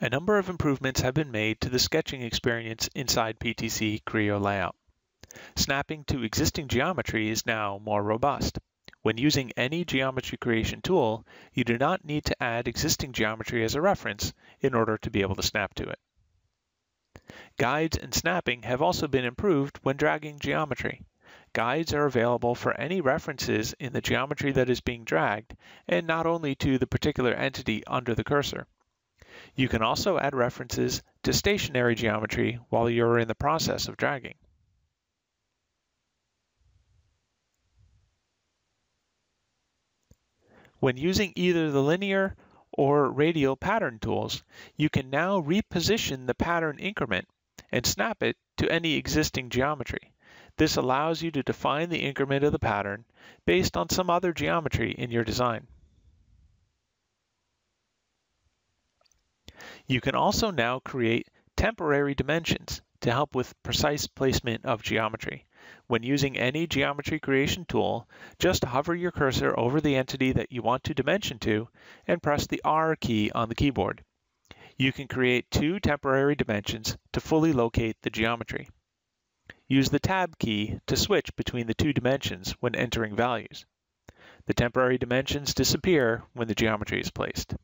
A number of improvements have been made to the sketching experience inside PTC Creo Layout. Snapping to existing geometry is now more robust. When using any geometry creation tool, you do not need to add existing geometry as a reference in order to be able to snap to it. Guides and snapping have also been improved when dragging geometry. Guides are available for any references in the geometry that is being dragged, and not only to the particular entity under the cursor. You can also add references to stationary geometry while you're in the process of dragging. When using either the linear or radial pattern tools, you can now reposition the pattern increment and snap it to any existing geometry. This allows you to define the increment of the pattern based on some other geometry in your design. You can also now create temporary dimensions to help with precise placement of geometry. When using any geometry creation tool, just hover your cursor over the entity that you want to dimension to and press the R key on the keyboard. You can create two temporary dimensions to fully locate the geometry. Use the Tab key to switch between the two dimensions when entering values. The temporary dimensions disappear when the geometry is placed.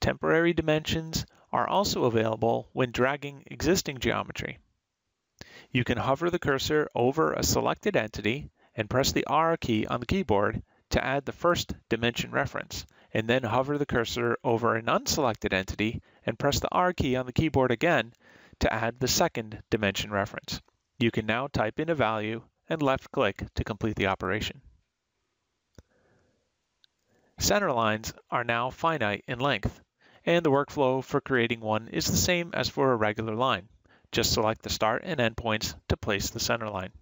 Temporary dimensions are also available when dragging existing geometry. You can hover the cursor over a selected entity and press the R key on the keyboard to add the first dimension reference, and then hover the cursor over an unselected entity and press the R key on the keyboard again to add the second dimension reference. You can now type in a value and left-click to complete the operation. Center lines are now finite in length, and the workflow for creating one is the same as for a regular line. Just select the start and end points to place the center line.